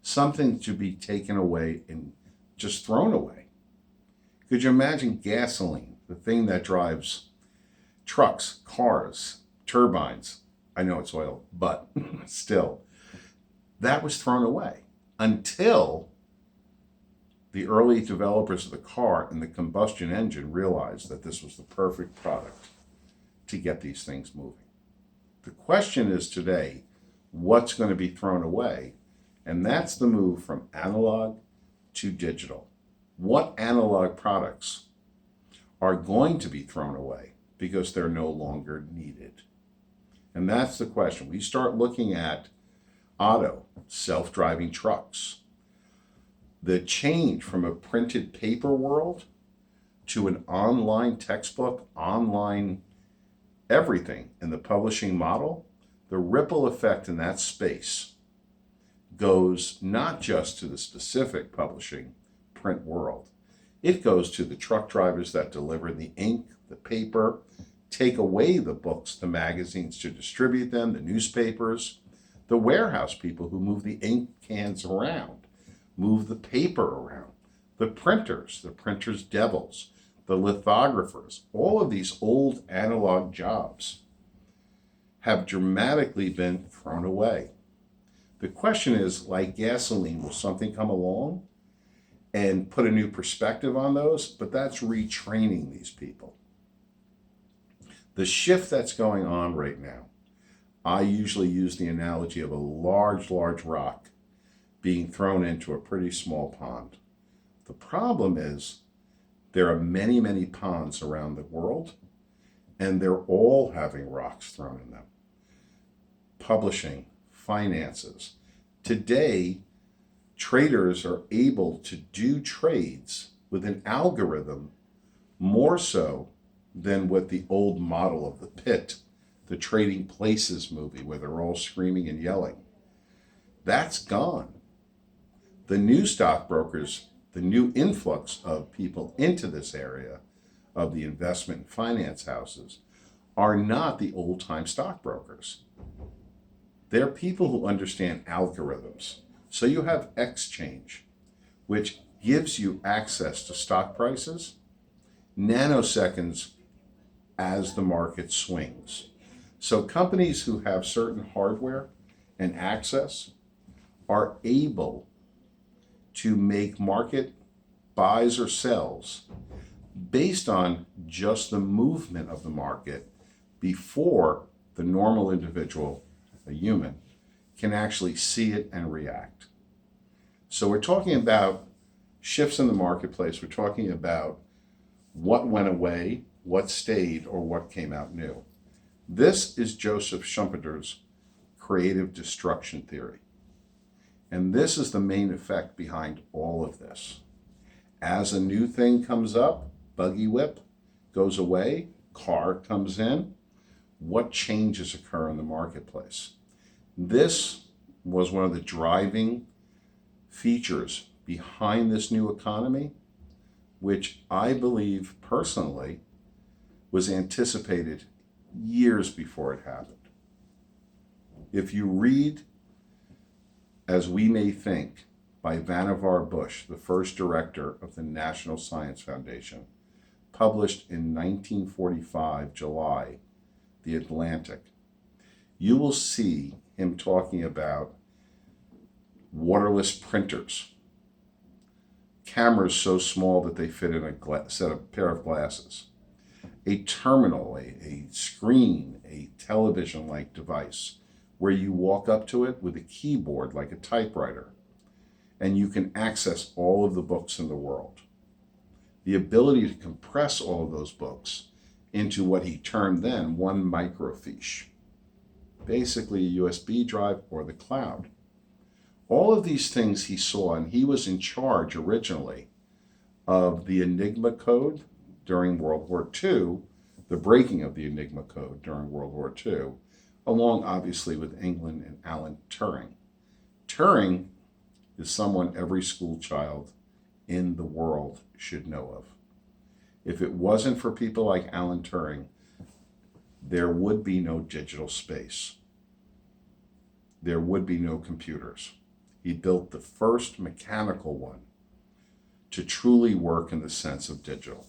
something to be taken away and just thrown away. Could you imagine gasoline, the thing that drives trucks, cars, turbines? I know it's oil, but still, that was thrown away until the early developers of the car and the combustion engine realized that this was the perfect product to get these things moving. The question is today, what's going to be thrown away? And that's the move from analog to digital. What analog products are going to be thrown away because they're no longer needed? And that's the question. We start looking at auto, self-driving trucks, the change from a printed paper world to an online textbook, online everything in the publishing model, the ripple effect in that space goes not just to the specific publishing print world. It goes to the truck drivers that deliver the ink, the paper, take away the books, the magazines to distribute them, the newspapers, the warehouse people who move the ink cans around, move the paper around, the printers' devils, the lithographers. All of these old analog jobs have dramatically been thrown away. The question is, like gasoline, will something come along and put a new perspective on those? But that's retraining these people. The shift that's going on right now, I usually use the analogy of a large rock being thrown into a pretty small pond. The problem is there are many ponds around the world, and they're all having rocks thrown in them. Publishing, finances. Today, traders are able to do trades with an algorithm more so than with the old model of the pit, the Trading Places movie where they're all screaming and yelling. That's gone. The new stockbrokers, the new influx of people into this area of the investment and finance houses are not the old-time stockbrokers. They're people who understand algorithms. So you have exchange, which gives you access to stock prices, nanoseconds as the market swings. So companies who have certain hardware and access are able to make market buys or sells based on just the movement of the market before the normal individual, a human, can actually see it and react. So we're talking about shifts in the marketplace. We're talking about what went away, what stayed, or what came out new. This is Joseph Schumpeter's creative destruction theory. And this is the main effect behind all of this. As a new thing comes up, buggy whip goes away, car comes in, what changes occur in the marketplace? This was one of the driving features behind this new economy, which I believe personally was anticipated years before it happened. If you read As We May Think by Vannevar Bush, the first director of the National Science Foundation, published in 1945, July, The Atlantic, you will see him talking about waterless printers, cameras so small that they fit in a pair of glasses, a terminal, a screen, a television-like device where you walk up to it with a keyboard like a typewriter, and you can access all of the books in the world. The ability to compress all of those books into what he termed then one microfiche, basically a USB drive or the cloud. All of these things he saw, and he was in charge originally of the Enigma code during World War II, the breaking of the Enigma code during World War II, along obviously with England and Alan Turing. Turing is someone every school child in the world should know of. If it wasn't for people like Alan Turing, there would be no digital space. There would be no computers. He built the first mechanical one to truly work in the sense of digital.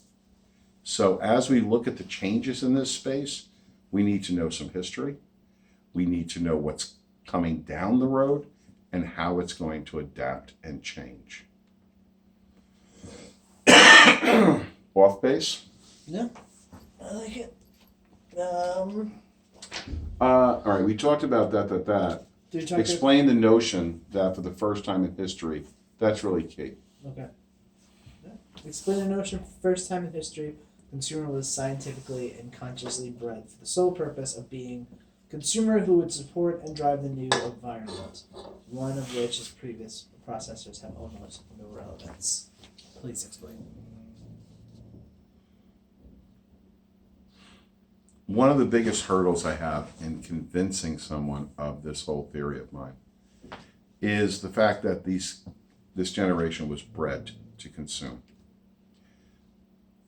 So as we look at the changes in this space, we need to know some history. We need to know what's coming down the road and how it's going to adapt and change. Off base? Yeah, I like it. All right, we talked about that. Did you talk Explain the notion that for the first time in history, that's really key. Okay. Yeah. Explain the notion for the first time in history, consumer was scientifically and consciously bred for the sole purpose of being consumer who would support and drive the new environment, one of which is previous processors have almost no relevance. Please explain. One of the biggest hurdles I have in convincing someone of this whole theory of mine is the fact that this generation was bred to consume.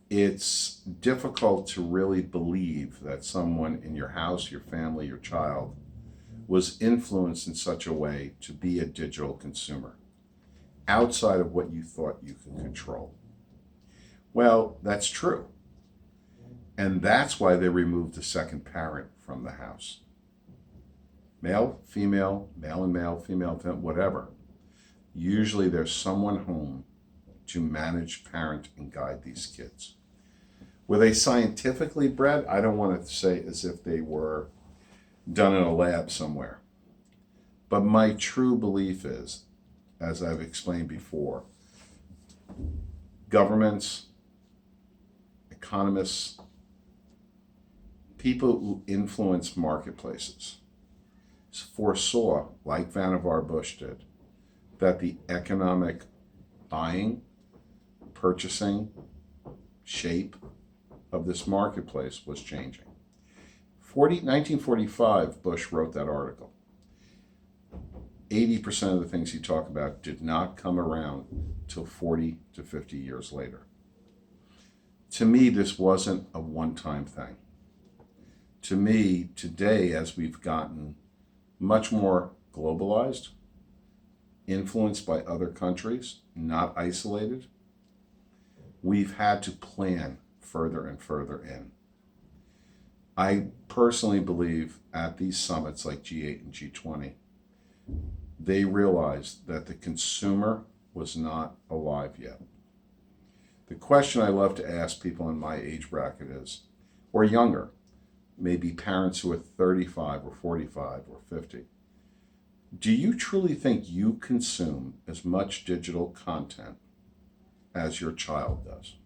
It's difficult to really believe that someone in your house, your family, your child was influenced in such a way to be a digital consumer outside of what you thought you could control. Well, that's true. And that's why they removed the second parent from the house. Male, female, male and male, female, whatever. Usually there's someone home to manage, parent, and guide these kids. Were they scientifically bred? I don't want to say as if they were done in a lab somewhere. But my true belief is, as I've explained before, governments, economists, people who influence marketplaces foresaw, like Vannevar Bush did, that the economic buying, purchasing, shape of this marketplace was changing. 1945, Bush wrote that article. 80% of the things he talked about did not come around till 40 to 50 years later. To me, this wasn't a one-time thing. To me, today, as we've gotten much more globalized, influenced by other countries, not isolated, we've had to plan further and further in. I personally believe at these summits like G8 and G20, they realized that the consumer was not alive yet. The question I love to ask people in my age bracket is, or younger, maybe parents who are 35 or 45 or 50, do you truly think you consume as much digital content as your child does?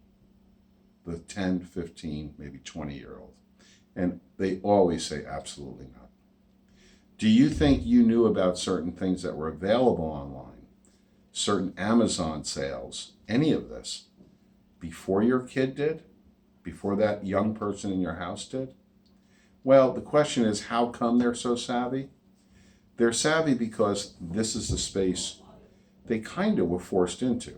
The 10, 15, maybe 20-year-old. And they always say absolutely not. Do you think you knew about certain things that were available online, certain Amazon sales, any of this, before your kid did? Before that young person in your house did? Well, the question is, how come they're so savvy? They're savvy because this is the space they kind of were forced into.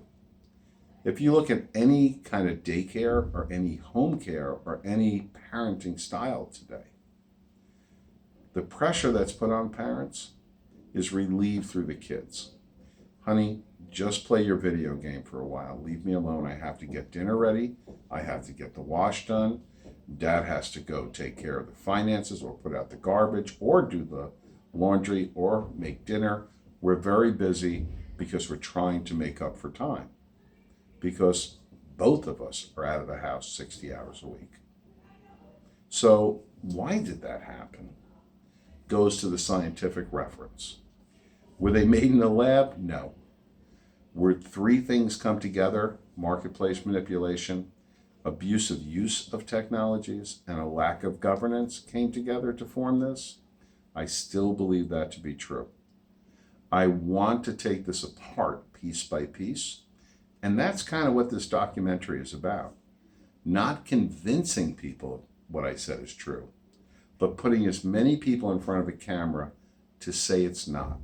If you look at any kind of daycare or any home care or any parenting style today, the pressure that's put on parents is relieved through the kids. Honey, just play your video game for a while. Leave me alone. I have to get dinner ready. I have to get the wash done. Dad has to go take care of the finances or put out the garbage or do the laundry or make dinner. We're very busy because we're trying to make up for time, because both of us are out of the house 60 hours a week. So why did that happen? Goes to the scientific reference. Were they made in a lab? No. Were three things come together: marketplace manipulation, abusive use of technologies, and a lack of governance came together to form this? I still believe that to be true. I want to take this apart piece by piece, and that's kind of what this documentary is about. Not convincing people what I said is true, but putting as many people in front of a camera to say it's not.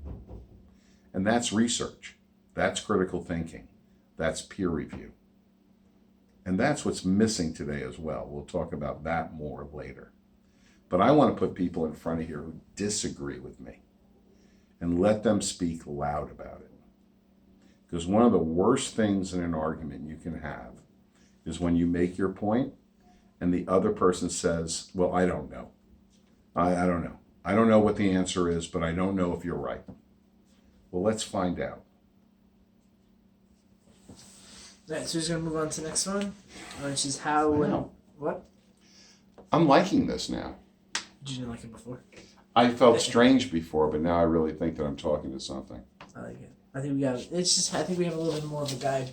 And that's research. That's critical thinking. That's peer review. And that's what's missing today as well. We'll talk about that more later. But I want to put people in front of here who disagree with me and let them speak loud about it. Because one of the worst things in an argument you can have is when you make your point and the other person says, well, I don't know. I don't know. I don't know what the answer is, but I don't know if you're right. Well, let's find out. Alright, so we're just gonna move on to the next one, which is how and Wow. what? I'm liking this now. Did you not like it before? I felt strange before, but now I really think that I'm talking to something. I like it. I think we got. It's just. I think we have a little bit more of a guide